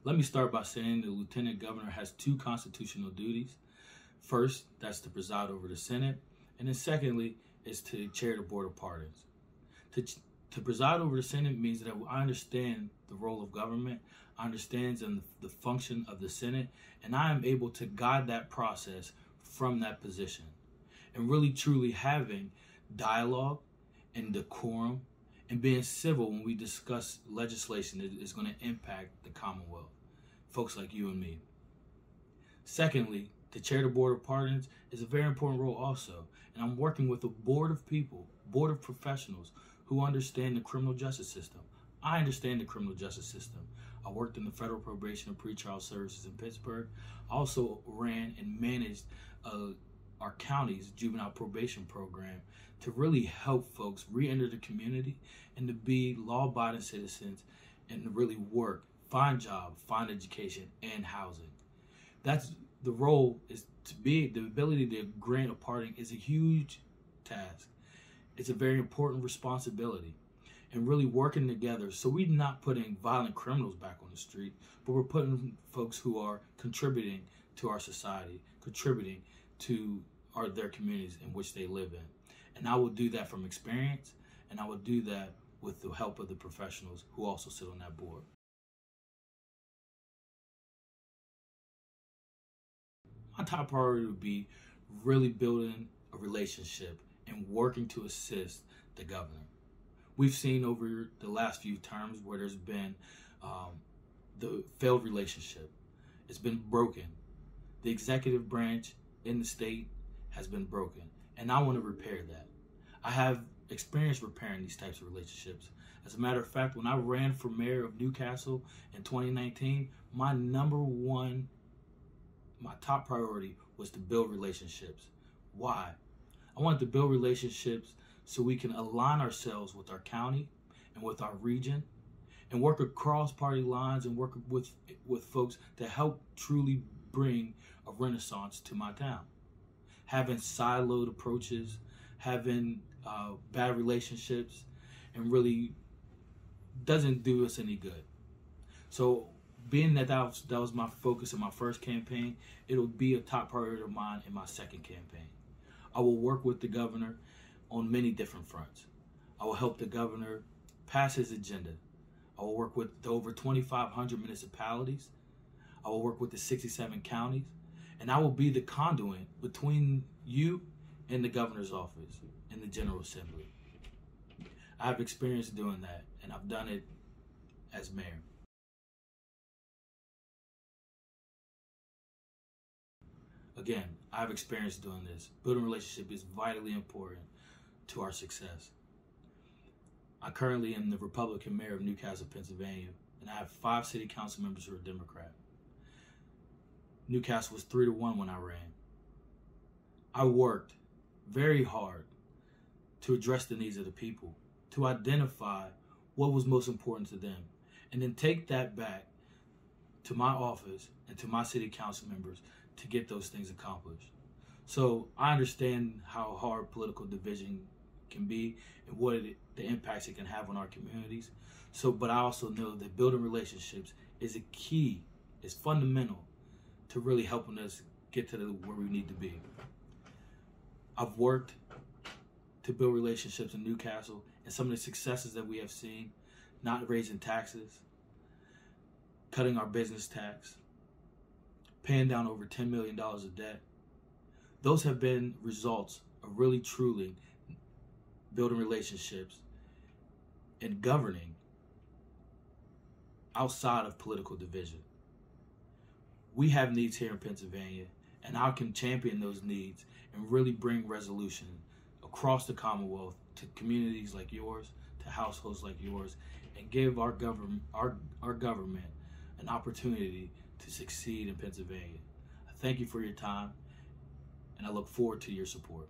Let me start by saying the Lieutenant Governor has two constitutional duties. First, that's to preside over the Senate, and then secondly, is to chair the Board of Pardons. To preside over the Senate means that I understand the role of government, I understand the function of the Senate, and I am able to guide that process from that position. And really truly having dialogue and decorum and being civil when we discuss legislation that is going to impact the Commonwealth, folks like you and me. Secondly, to chair the Board of Pardons is a very important role also, and I'm working with a board of people, board of professionals who understand the criminal justice system. I understand the criminal justice system. I worked in the Federal Probation and Pretrial Services in Pittsburgh. I also ran and managed our county's juvenile probation program to really help folks re-enter the community and to be law-abiding citizens and to really work, find jobs, find education, and housing. That's the role, is to be the ability to grant a pardon is a huge task. It's a very important responsibility, and really working together. So we're not putting violent criminals back on the street, but we're putting folks who are contributing to our society, contributing to their communities in which they live in. And I will do that from experience, and I will do that with the help of the professionals who also sit on that board. My top priority would be really building a relationship and working to assist the governor. We've seen over the last few terms where there's been the failed relationship. It's been broken. The executive branch in the state has been broken, and I want to repair that. I have experience repairing these types of relationships. As a matter of fact, when I ran for mayor of Newcastle in 2019, my top priority was to build relationships. Why? I wanted to build relationships so we can align ourselves with our county and with our region and work across party lines and work with folks to help truly bring a renaissance to my town. Having siloed approaches, having bad relationships, and really doesn't do us any good. So being that was my focus in my first campaign, it'll be a top priority of mine in my second campaign. I will work with the governor on many different fronts. I will help the governor pass his agenda. I will work with the over 2,500 municipalities. I will work with the 67 counties. And I will be the conduit between you and the governor's office and the General Assembly. I have experience doing that, and I've done it as mayor. Again, I have experience doing this. Building a relationship is vitally important to our success. I currently am the Republican mayor of Newcastle, Pennsylvania, and I have 5 city council members who are Democrat. Newcastle was 3-1 when I ran. I worked very hard to address the needs of the people, to identify what was most important to them, and then take that back to my office and to my city council members to get those things accomplished. So I understand how hard political division can be and the impacts it can have on our communities. But I also know that building relationships is a key, is fundamental to really helping us get to where we need to be. I've worked to build relationships in Newcastle, and some of the successes that we have seen, not raising taxes, cutting our business tax, paying down over $10 million of debt. Those have been results of really truly building relationships and governing outside of political division. We have needs here in Pennsylvania, and I can champion those needs and really bring resolution across the Commonwealth to communities like yours, to households like yours, and give our government an opportunity to succeed in Pennsylvania. I thank you for your time, and I look forward to your support.